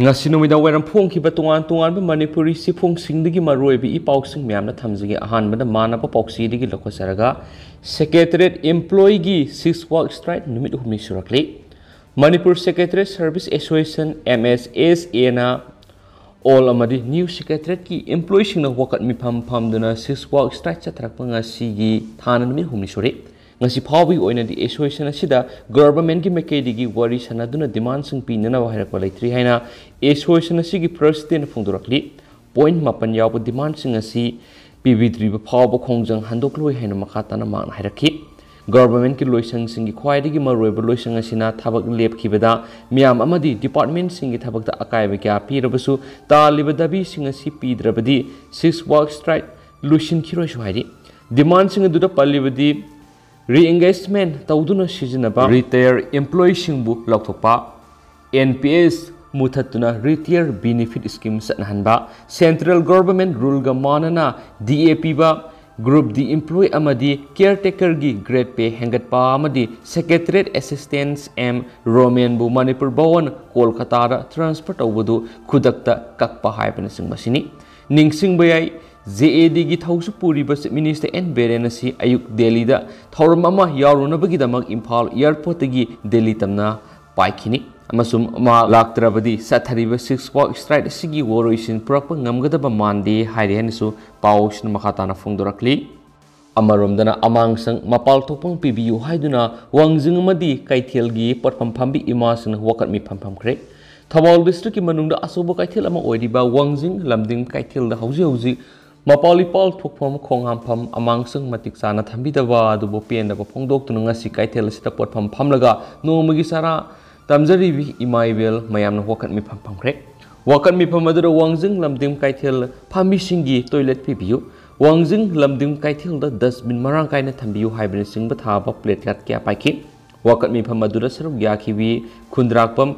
ngasi numida wairam phongkhiba tongan Manipuri sifungsingdagi maroibi ipausing myamna thamjige ahanbada manaba pauksidigi lokosaraga Secretariat Employee gi 6 work strike numit humni surakli Manipur Secretariat Service Association MSSA na all amadi new secretariat ki employee singna wakat mi phamduna 6 work strike chatrakpa ngasi gi thana numit humni suri ngasi phawi oina di association asida government gi mekaidigi wari sanaduna demand sing pinana wahira laitri haina association asigi president phongdorakli point mapan yaw demand sing asi pb3 ba phaw khongjang handokloi haina makhatana mang hairakhi government ki loisang sing gi khwaidigi maroiba loisang asina thabak lepkhibada miyam amadi department sing gi thabak da akai ba kya pirabasu taliba dabi sing asi pidrabadi 6 work strike lusin khiroi shwaidi demand sing du da palibadi re-engagement tauduna sizinaba retire employee singbu laukthokpa NPS muthatuna retire benefit scheme sanhanba central government rule ga manana DAP ba group the employee amadi caretaker gi grade pay hengatpa amadi secretariat assistance M Roman bu Manipur bawon Kolkata ra transfer tawbudu khudakta kakpa haibana singmasini ningsing bayai JAD gi thausu puri bas minister N Berenasi ayuk Delhi da thorum ama yaruna bagi damak Imphal airport gi Delhi tamna paikhini amasum ma laktrabadi sathariba 6 work strike sigi woroisin purakpa ngamgadaba mande haire hanisu pausna makhatana phongdorakli amaromdana amangsang mapal thopang pibiu haiduna wangjing amadi kaithel gi potpham phambi imasing wakat mi phampham khre Thabal district ki manungda asoba kaithel ama oiriba wangjing lamding kaithel da hauji Mapalipal thokpham khonghampham amangsang matik sana thambidaba adubo pendaba phongdoktuna ngasi kaithel asita potpham phamlaga nomagi sara tamjaribi imaibel mayamna wakat mi phamkhre wakat mi phamadura wangjing lamdim kaithel phami singi toilet pibiu wangjing lamdim kaithel da dustbin marang kaina thambiu haibin singba thaba plate lat kya paiki wakat mi phamadura saruk yakhibi khundrakpam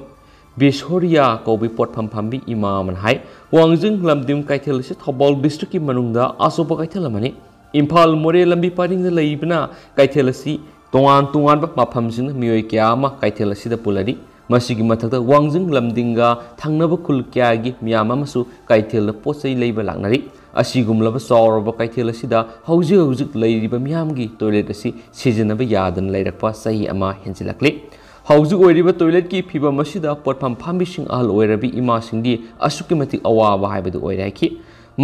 Bishoria kobi pot phambi imaman hai wangjing lamdim kaithel se Thabal district ki manungda asoba kaithel amani Imphal more lambi paring da leibna kaithel si tongan ba mafam sing miyoi kya ma kaithel si da pulari masigi mathakta wangjing lamdinga thangnaba khul kya gi miyama masu kaithel pochai leiba laknari asigumlaba sawraba kaithel si da hauji leiriba miyam gi toilet asi sijanaba yadan leirakpa sahi ama henjilakli Hauju oiriba toilet ki phiba masida potpham phambising ahal oirabi ima singdi asukimati awaba haibadu oiraiki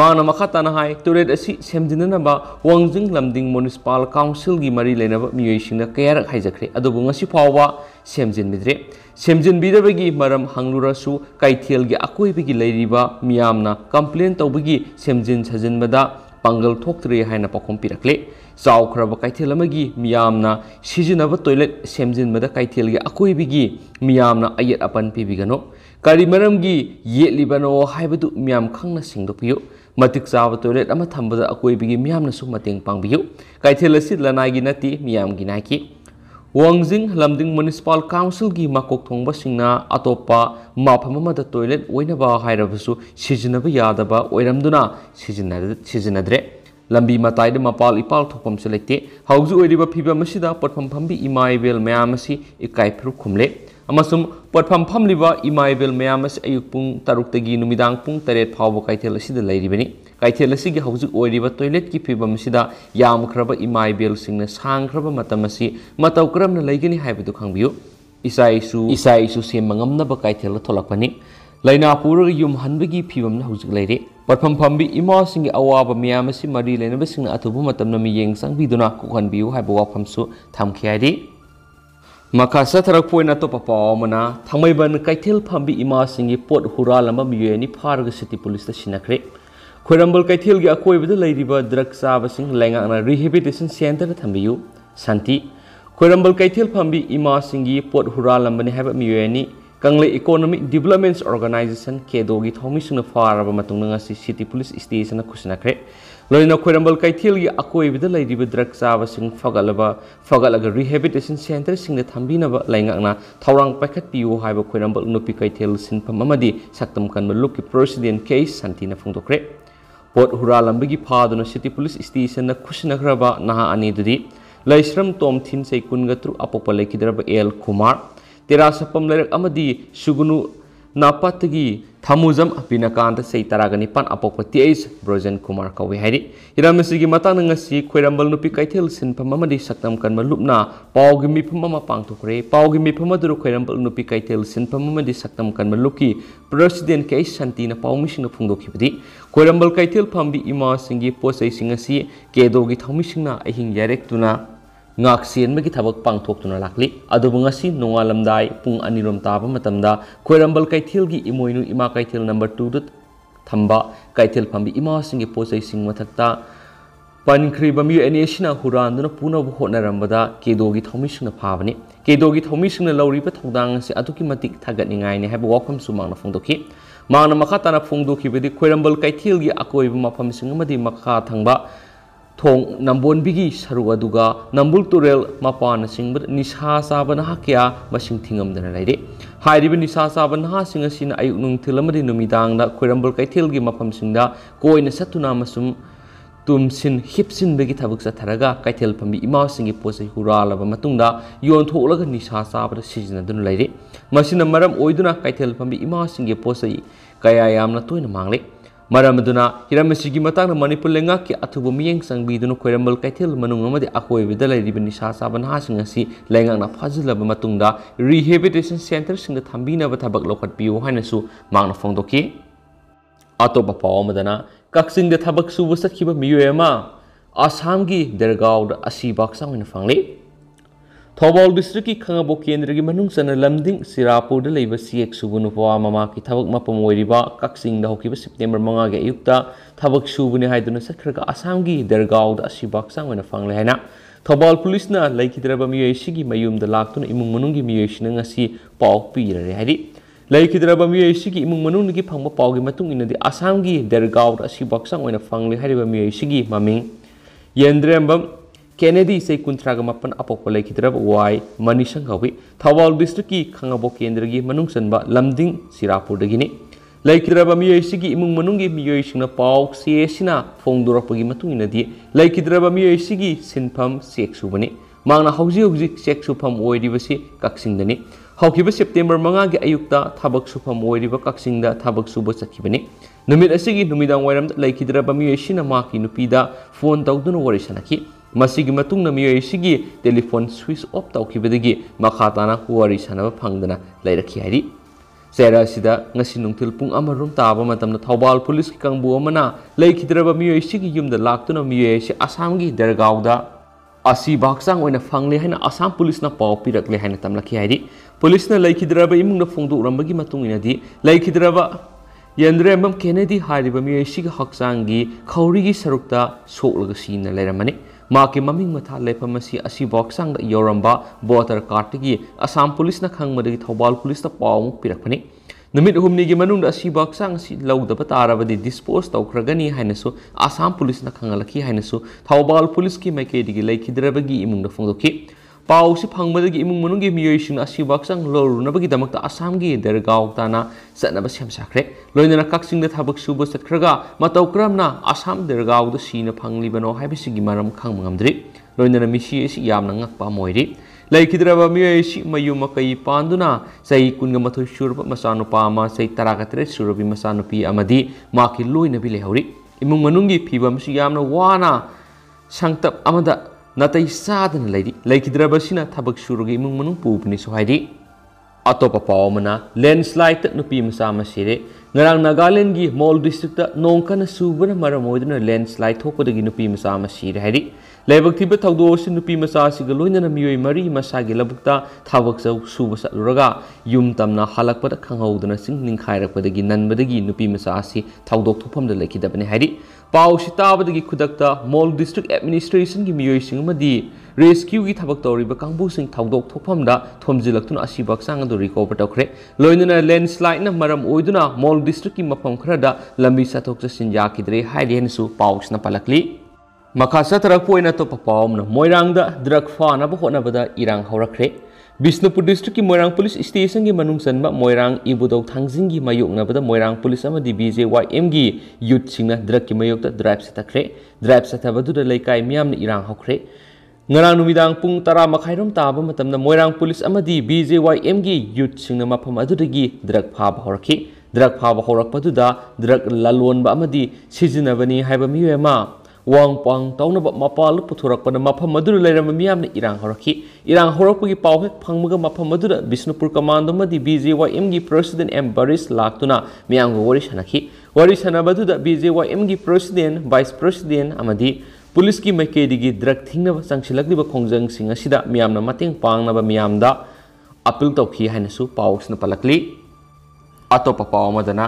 mana makhatana hai toilet asi semdinanaba wangjing lamding municipal council gi mari lenaba miyoi singna kayarak haijakre adubu ngasi phawa semjin bidabagi maram hanglurasu kaithel gi akoibigi leiriba miyamna complaint tawbagi semjin sajinbada pangal thoktre haina pakhom pirakle Saukraba kaithel amagi miyamna sijinaba toilet semjinbada kaithel gi akoibigi miyamna ayat apan pibigano kari maramgi yetlibano haibadu miyam khangna singdokpiyo matik chawa toilet ama thambada akoibigi miyamna su mateng pangbiyo kaithel asi lanai gi nati miyam gi naiki wangjing lamding municipal council gi makok thongba singna atopa maphamamada toilet oinaba hairabasu sijinaba yadaba oiramduna sijinadre lambi matai de mapal ipal thopam selekte hauju oiriba phiba masida potpham phambi imaibel mayamasi ikai phru khumle amasum potpham phamliba imaibel mayamasi ayukpung taruk-tagi numidang pung 8 phawbo kaithel asida leiribani kaithel asigi hauju oiriba toilet ki phiba masida yamkhraba imaibel singna sangkhraba matamasi mataw kramna leigani haibadu khangbiyu isaisu semangamnaba kaithel tholakpani Laina pura yum hanbagi phibamna haujuk leire patpham phambi ima singi awaba miyamasi mari lenaba singna athubu matamna miyeng sangbiduna kokhanbiu haiba wafamsu thamkhiari makasa tharak poina to papawmana thangmaiban kaithel phambi ima singi pot huralamba miyeni pharga city police ta sinakre khoirambal kaithel gi akoibada leiriba drug chaba sing lengana rehabilitation center ta thambiu santi khoirambal kaithel phambi ima singi pot huralamba ni haiba miyeni Kangle Economic Development Organization Kedogi Thomisuna Faraba Matunganga City Police Station Kusinakre. Lorina Querambal Kaithil Akoi with the Lady with Drug Savasing Fagalaga Rehabilitation Center sing the Tambinaba Langana, Taurang Packet Pio Hiba Querambal Nupi Kaithil Sin Pamamadi, Saktam Kanma Luki President Case Santina Fundokre. Port Huralambigi Padona City Police Station Kusinagraba Naha Anidudi, Laisram Tom Thin Say Kungatru Apopalekidraba El Kumar. Terasapam Lerek Amadi Sugunu नापतगी थामुजम पिनाकांत से तरागनी पान अपोप तेज ब्रोजन कुमार कौवे है हिरामसी मतंग खोरबल नुपी कैथेल सिंफम सक्तम कन्म लुपना पाउगी मिफम पांथोरे पाउगी मिफम खोरबल नुपी कैथेल सिंफम सक्तम कन्म लुकी president के शांतिना पाउमिसिंग फोंदोखिबदी खोरबल कैथेल फंबी इमा सिंगी पोसैसिंग केदोगी थौमिसिंगना अहिंग यारेक्तुना ngaksen thabak pangthokna lakli adubu ngasi nongalamdai pung anirom taba matamda khoirambal kaithil gi imoinu ima kaithil number 2 dut thamba kaithil phambi ima singi posai sing mathakta pankri bami aneshina huranduna puna hotnarambada kedogi thomisingna phabani kedogi thomisingna lawriba thodang se aduki matik thagatningai ne haba wakham sumangna phongdoki mangna makha tana phongdoki bedi khoirambal kaithil gi akoiba mafam sing amadi makha thangba thong nambon bigi saru aduga nambul turel mapan singbad nisha sabana hakya masing thingam dana laide hairibi nisha sabana ha singa sina ayuk nung thilamadi numidang da khoirambal kaithil gi mafam singda koina satuna masum tumsin hipsin begi thabuk sa tharaga kaithil phambi ima singi posai huralaba matungda yon tholaga nisha sabada sijina dun laide masina maram oiduna kaithil phambi ima singi posai kaya yamna toina mangle Maramaduna, Hiramasi Matana Manipur Lengaki, Atubu Ming Sang Bidun Koyambal Kaitil Manungamadi Akoi with the Lady Benisha Saban Hasingasi, Langana Pazilla Matunda, Rehabilitation Centers in the Tambina Tabak Lokat Pio Hanesu, Magna Fondoki, Atopa Madana, Kakching the Thabak suba chatkhiba miyoi Assamgi Dergaud Asibak in family. Thobal district ki khangabo kendra gi manung sana lamding sirapur da leiba siek subunu pawa mama ki thabak mapamoiriba Kakching da hokiba September 5 ge ayukta thabak subuni haiduna sakhraga Assam gi Dergaud Asibak sangwena fangle haina Thobal police na laikidraba miyoi sigi mayum da laktuna imung manung gi miyoi sina ngasi paw pirare haidi laikidraba miyoi sigi imung manung gi phangba paw gi matung inadi Assam gi Dergaud Asibak sangwena fangle hariba miyoi sigi maming Yendrembam Kennedy say kuntraga mapan apopolai kidrab wai manisang gawi Thawal district ki khangabo kendra gi manungsanba lamding sirapur dagini laikidraba miyoi sigi imung manungi miyoi singna paw sina phongdorapagi matungina di laikidraba miyoi sigi sinpham sek subani mangna hauji sek supham oiribasi Kakching dani haukiba September 5 gi ayukta thabak supham oiriba Kakching da thabak suba chatkibani numit asigi numidang wairam laikidraba miyoi sina maki nupida phone tawduna wari sanaki Masigi matung na miyoi sigi telephone switch off tawkibadagi makhatana wari sanaba phangdana lairakhi hairi sera sida ngasi nungthil pung amarum taba matamna Thobal police ki kangbu amana laikhidraba miyoi sigi yumda laktuna miyoi si Assam gi Dergaud Asibak sang oina fangle haina Assam police na paw pirakle haina tamlakhi hairi police na laikhidraba imung na phongdu rambagi matung inadi laikhidraba Yandrembam Kennedy hariba miyoi sigi haksangi khaurigi sarukta soklaga sina lairamani Maki maming matha lepamasi Asibak sang da yoramba voter card gi Assam police na khangmadagi Thobal police na paw pirakpani numit humni gi manung da Asibak sang si lawda patarabadi dispose tawkragani hainasu Assam police na khangalaki hainasu Thobal police ki maikedi gi laikhidrabagi imung da phongdoki paw si phangmadagi imung manung gi miyoi sing Asibak sang lorunabagi damakta Assam gi Dergaud tana sanaba semsakre loinana Kakching da thabak suba chatkhraga matawkramna Assam Dergaud sina phanglibano haibisi gi maram khangmangamdri loinana misi si yamna ngakpa moiri laikhidraba miyoi si mayuma kai panduna sai kunga mathoi surba masanupa ama sai tarakatre surabi masanupi amadi maki loinabi lehauri imung manung gi phibam si yamna wana sangtap amada Natai sadana lady, laikidraba sina thabak surugi imung manung pupni sohaidi. Atopa pawmana landslide nupi masama sire ngarang Nagaland gi Mall district ta nongkana subana maramoidna landslide thopadagi nupi masama sire haidi laibak thiba thawdo si nupi masa siga loinana miyoi mari masagi labukta thabak sau suba saluraga yum tamna halakpada khanghaudana sing ningkhairakpadagi nanbadagi nupi masa si thawdok thopamda laikidabani haidi paw si tabadagi khudakta Mall district administration gi miyoi sing amadi rescue gi thabak tawriba kangbu sing thawdok thopamda thomjilaktuna Asibak sang adu recover tawkhre loinana landslide na maram oiduna Mall district ki mapam khrada lambi sathok chasin yakidre haidhensu pausna palakli Makasa tarakpoina to papawmna Moirangda drug fana ba honabada irang haurakre Bisnupur district ki Moirang police station gi manung sanba Moirang ibudok thangjing gi mayokna bada Moirang police ama DBJYM gi youth singna drug ki mayokta drive satakre drive satabadu da laikai miyamna irang haukre ngarang numidang pung tara makhairom taba matamna moirang police amadi BJYM gi youth singna mafam adudagi drug phaba horaki drug phaba horakpaduda drug lalon ba amadi sijinabani haiba miyema wang pang taunaba mapal puthurakpana mafam adu leiram miyamna irang horaki irang horakpagi pawhek phangmaga mafam adu Bisnupur commando madi BJYM gi president M Baris laktuna miyang wari sanaki wari sanabadu BJYM gi president vice president amadi police की मैकेदी drug थिंगनब संगसिलक्लिबा खोंजंग सिंग असिदा मियामना मतेंग पांगनबा मियामदा अपील तौखी हाइनसु पाउसना पलकली अतोपा पावमदना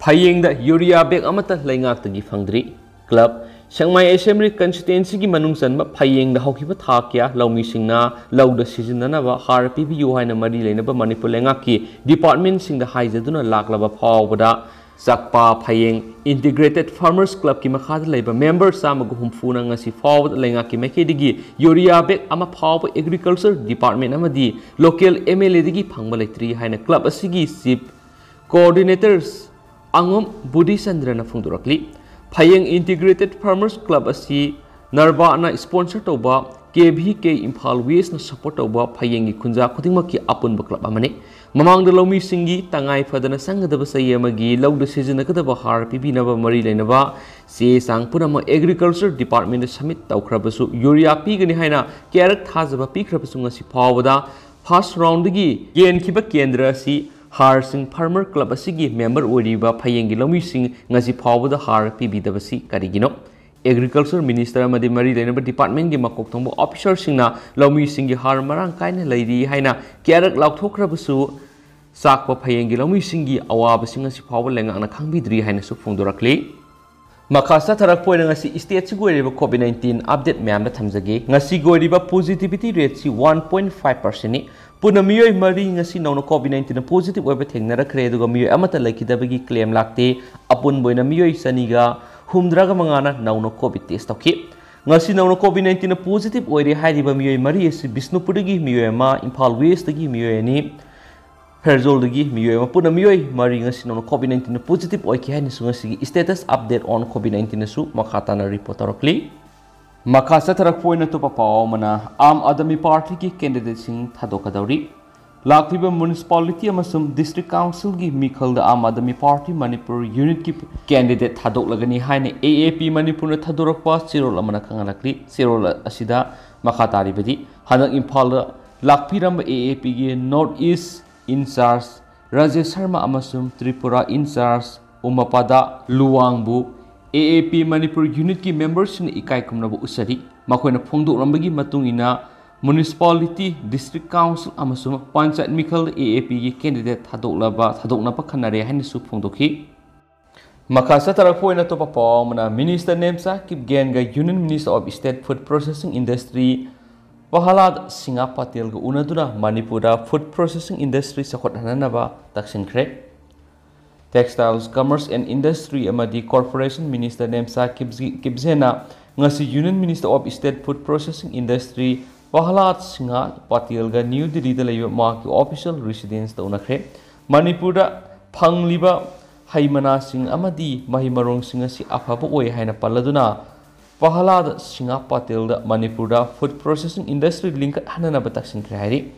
फयेंगदा यूरिया बैग अमता लैंगाक्तगी फंगद्री क्लब संगमाई असेंबली कंस्टिट्युएंसी की मनुंग चनबा फयेंगदा हौखिबा थाक्या लौमी सिंगना लौदा सिजननबा हार पीबीयू हाइना मरी लेनबा मणिपुर लैंगाकी डिपार्टमेंट सिंगदा हाइजदुना लाक्लबा फावबदा Sakpa Phayeng Integrated Farmers Club ki makhada laiba member samagu humfuna ngasi forward lenga ki mekedigi urea bag ama phaw agriculture department amadi local MLA digi phangba leitri haina club asigi chief coordinators angom Budi Sandrana phungdurakli Phayeng Integrated Farmers Club asi narba na sponsor toba KVK Imphal West na support toba Phayeng gi khunja khudingma ki apun ba club amane Mamang the Lomi Singi, Tangai Fadana Sanga the Sayamagi, Loud the season of the Bahar, Pibinava Marie Lenava, Se Sang Punama Agriculture Department Summit, Taukrabasu, Uria Piganihina, Karak Hazaba Pikrapasunga Sipawada, Pass round the Gi, Yen Kiba Kendra Si, Har Sing Farmer Club Asigi, member Odiba, Payengi Lomi Sing, Nazi Pawada Har, Pibi Davasi, Karigino. Agriculture Minister Amadi Marie Lenaba Department Gi Makoktombo Officer Singna, Lomi Singi Har Marang Kaina Lady Haina, Karak Lautokrabasu, Sakpa Payengi Lomi Singi, Awab Singa Sipawa Lenga and a Kambidri Haina Supfundurakli. Makasa Tarakpoina Nasi State Siguriba COVID-19 update Mam the Tamzagi, Nasi Goriba positivity rate 1.5%. Puna miyoi mari ngasi nauna COVID-19 positive web thengnara kreduga miyoi amata laikidabagi claim lakte apun boina miyoi saniga humdraga mangana nauna COVID test tauki ngasi nauna COVID-19 positive oire hairiba miyoi mari esi Bisnupurdagi miyoi ma Imphal West dagi miyoi ni Herzol dagi miyoi ma puna miyoi mari ngasi nauna COVID-19 positive oike haini sungasi status update on COVID-19 su makata na report tarokli Makasa Tarakpoina to Papa Mana, Am Adami Party ki candidate sing Thadokadauri. Lakliba Municipality Amasum District Council gi Mikal the Am Adami Party Manipur Unit ki candidate Thadok Lagani Haine AAP Manipur Thadorakpa Cyril Amana Kangalakli, Cyril Asida Makatari Bedi, Hanak Impala, Lakpiram AAP gi Northeast in charge, Rajesh Sharma Amasum Tripura in charge, Umapada Luangbu. AAP Manipur Unit ki members ni ikai kumnabu usari makoina phongdok rambagi matung ina municipality district council amasum panchayat mikal AAP ki candidate thadokna pa khanare haini su phongdokhi makasa tarakpoina to papa mana minister nemsa kip gen ga union minister of state food processing industry wahalad singa patel ga unaduna manipura food processing industry sakot hananaba taksin kre Textiles, Commerce and Industry Amadi Corporation Minister Nemsa Kibzena ngasi Union Minister of State Food Processing Industry Wahalat Singa Patilga New Delhi the Labour Mark official residence the Unakre Manipura Pangliba Haimana Sing Amadi Mahimarong Singasi Afaba Oy Haina Paladuna Wahalat Singa Patil the Manipura Food Processing Industry Link Hanana Bataksin Krahari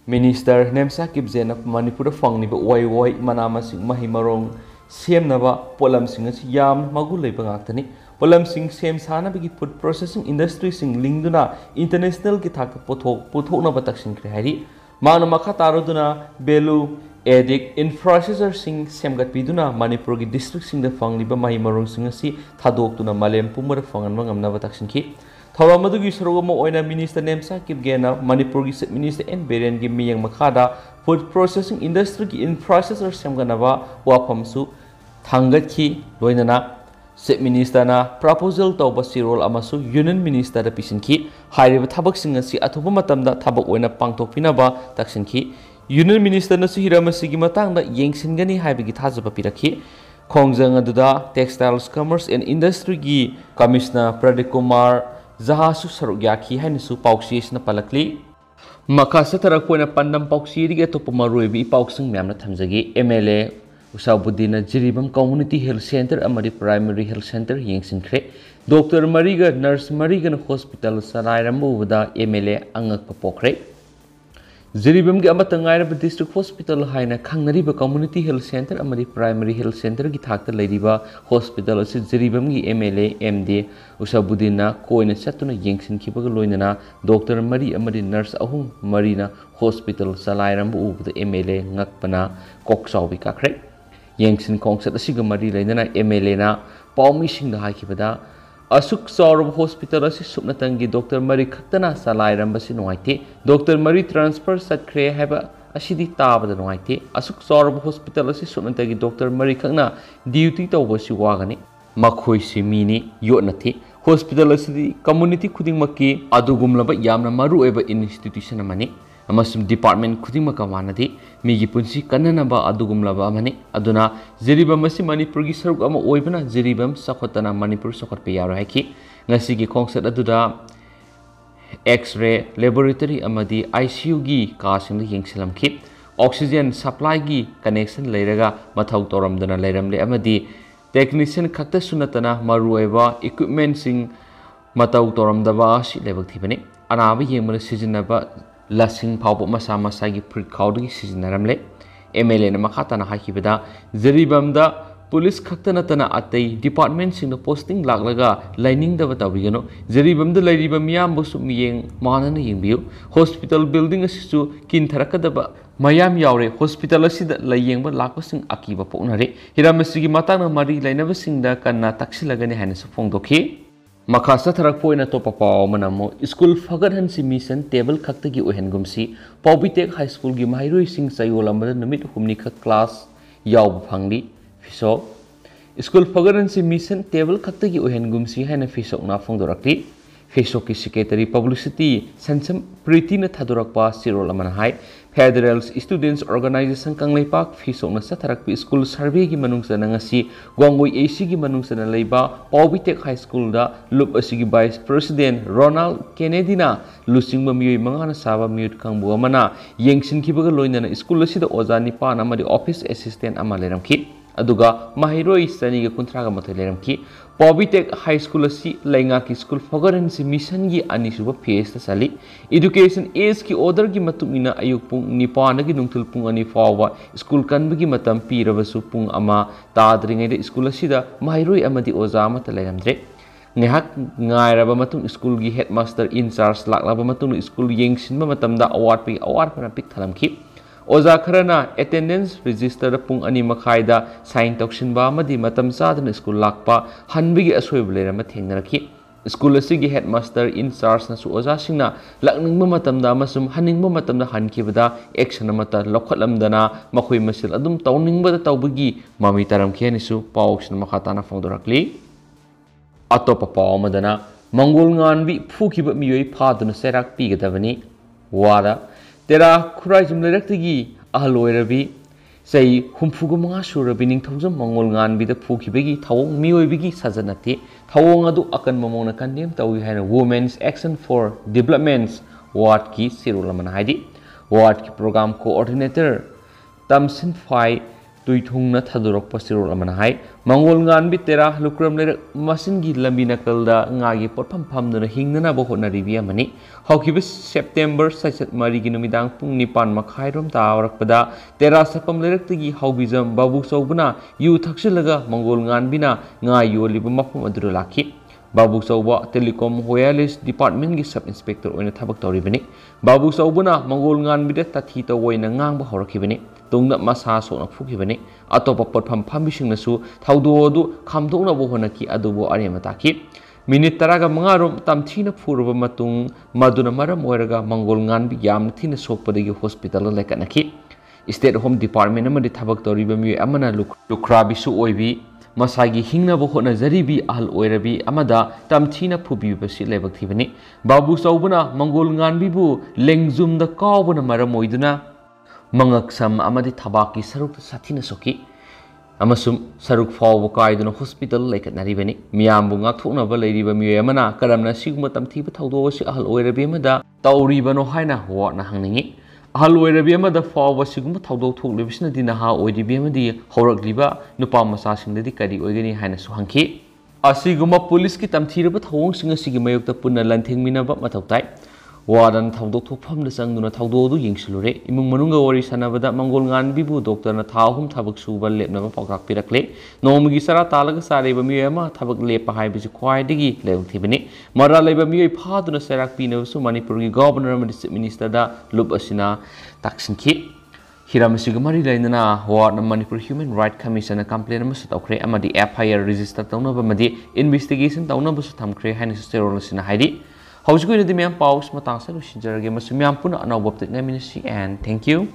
Minister Nemsa Kibzena Manipur Fangniba Wai Manama Sing Mahimarong Sem Nava Polam Singers Yam Magulay Bangatani Polam Sing Sem Sana Bigi Food Processing Industry Sing Lingduna International Gitak Puthona Bataksin Krihari Manamaka Taroduna Belu Edik Infrastructure Sing Semgat Piduna Manipur District Sing the Fangniba Mahimarong Singasi Thadok Tuna Malem Pumar Fangan Mangam Navataksin Ki Thawamadugi Sorogamo Oina Minister Nemsa Kibgena, Manipur Minister and Berian Gimiyang Makada, Food Processing Industry Infrastructure Samganava, Wapamsu, Tangatki, Loinana, Set Minister na Proposal Toba Sirol Amasu, Union Minister the Pisinki, High Thabak Singasi Atumatamda Tabak Oina Pangto Pinaba, Taksinki, Union Minister Nasuhira Masigimatang that Yangsingani Hibigitazaba Piraki, Kongjang Aduda, Textiles, Commerce and Industry Gi, Commissioner Pradeep Kumar, Zahasu Sarugyaki Hanisu Pauxis na Palakli Makasa Tarakuna Pandam Pauxiri to Pomarubi Pauxing Mamna Tamzagi, MLA, Usabudina Jiribam Community Health Center amadi Primary Health Center yengsinkre Dr. Mariga Nurse Marigan Hospital Sarairambuda MLA angak papokre Jiribam gi amatangairaba District Hospital haina khangnariba Community Health Center amadi Primary Health Center gi thakta leiriba hospital asi Jiribam gi MLA MD Usabudina koina chatuna yengsinkibaga loinana Dr. Mari amadi Nurse ahum Marina Hospital Sarairambu ubda MLA ngakpana kokchaobi kakhre Yengsin Kongsat asiga mari lainana MLA na paumi singda haikibada Asuk Saurab Hospital asi subnatangi Dr. Mari khaktana salairam basi noaite Dr. Mari transfer chatkhiba haba asidi tabada noaite Asuk Saurab Hospital asi subnatangi Dr. Mari khakna duty tawbasi wagani makhoi simini yotnathi Hospital asidi community khudingmakki adugumlaba yamna maru eba institution amani amasum department khudingmaka manadi migi punsi kannanaba adugumlaba amani aduna Jiribam asi Manipur gi saruk ama oibana Jiribam sakhotana Manipur sakhotpe yaro haiki ngasi gi khongsat aduda X-ray laboratory amadi ICU gi kasing yengsilamki oxygen supply gi connection leiraga mathau toramdana leiramle amadi technician khakta sunatana marueba equipment sing matau toramdaba si lebak thibani anaba yengmana sijinaba lasing phawbo masa masa gi precaution gi sijinaramle MLA na makhatana hakibada Jiribam da police khaktana tana atei department sing na posting laglaga lining da batawigano Jiribam da lairiba miyam bosu miyeng manana yengbiu hospital building asisu kin tharakadaba mayam yaure hospital asida layengba lakpasing akiba poknare hiramasigi matangna mari lainabasing da kanna taksilagani haina su phongdokhi Makasa tharak poina to papa manamo school fagadhan si mission table khakta gi ohengumsi Paubitek High School gi mairoi sing sayolamada numit humni kha class yaw phangli fiso school fagadhan si mission table khakta gi ohengumsi haina fisok na phongdorakti Facebook ki secretary publicity sansam priti na thadorakpa sirol amana hai Federal Students Organization Kangleipak fisok na satharak school survey gi manungsa ngasi gwangoi AC gi manungsa na leiba Paubitek High School da lup asigi Vice President Ronald Kennedy na lusingba miyoi mangana saba mute kangbu amana yengsin kibaga loinana school asida oja nipan amadi office assistant ama leramki aduga mahiroi sani ga kuntraga mathai leramki Paubitek High School asi lainga ki school fogaran si mission gi anisuba phase ta sali education age ki order gi matumina ayuk pung nipan gi nungthul pung ani fawa school kan gi matam pirabasu pung ama tadringai de school asida mahiroi amadi oja mata leramdre ngehak ngairaba matung school gi headmaster in charge laklaba matung school yengsinba matamda award pana pik thalamki Oza kharana attendance register pung ani makhaida sign toksinba amadi matam sadana school lakpa hanbigi asoibulera ma thengnarakhi school asigi headmaster in charge na su oza singna lakningba matamda amasum haningba matamda hankibada action amata lokhatlamdana makhoi masil adum tawningba tawbagi mami taram khiani su pawksna makhatana phongdorakli atopa pawmadana mangol nganbi phukiba miyoi phaduna serak pigadabani wada Tera Kurai Jumlerectigi Aloirabi say Humfugumanga Surabi Ningthomsum Mongol Ngan be the Pukibigi Tawong Miyoi Sazanati Tawong Adu Akan Mamona Kandim Tawi had a Women's Action for Developments Ward Ki Sirulaman Haidi Ward Ki Program Coordinator Tamsin Fai Tuitungna Tadurok Pasirul Amanahai Mongol Ngan be Tera Lukram Masingi Lambina Kalda Ngagi Potpam Pamduna Hingnana Bohona Rivia Mani Hawkibus September Sachet Mariginumidang Pung Nipan Makhairum Tawarakpada Tera Sapam Leractigi Haubizam Babu Sobuna Yu Takshilaga Mongol Ngan Bina Ngayu Libumapum Adrulaki Babu Sauba Telecom Wireless Department gi Sub Inspector oina thabak toribani Babu Saubuna Mongol Ngan bida tathi ta oina ngangba horakibani tungna masa so na phukibani atopa potpham phambising nasu thaudodu khamdokna bo honaki adubo arema taki minute taraga mangarum tamthina phuruba matung maduna maram oiraga Mongol Ngan bi yamna thina sokpadagi hospital lekanaki State Home Department amadi thabak toriba mi amana lukrabi su oibi Masagi hingna bohona zaribi ahal oirabi amada tamthina phubi basi lebak thibani Babu Saubuna Mongol Ngan bibu lengjum da kawbuna maramoiduna mangaksam amadi thabaki saruk sathina soki amasum saruk fawbo kaiduna hospital lekat naribani miyambu ngakthokna ba leiriba mi amana karamna siguma tamthiba thawdo si ahal oirabi amada tawribano haina wona hangningi ahal oirabi amada fawba siguma thaudok thoklibisina di naha oiribi amadi horakliba nupa masa singdadi kari oigani haina su hangki asiguma police ki tamthiraba thawong singa sigi mayokta punna lanthengminaba mathautai wadan thaudok thokpham da sangduna thaudodu yingsilure imung manunga wari sanabada mangol ngan bibu doctor na thahum thabak suba lepnaba pawrak pirakle nomgi sara talaga sareba miyama thabak lepa haibisi khwaidigi lewthibani mara leba miyoi phaduna serak pinabusu manipur gi governor and chief minister da lup asina taksinki hiramasiga mari lainana ward manipur human right commission na complaint amasu tawkhre amadi FIR register tawnaba madi investigation tawnaba su thamkhre haina sterol asina haidi How's going to the man pause matang sa lusin jarage masumyam puna anawbop tit na minisi and thank you.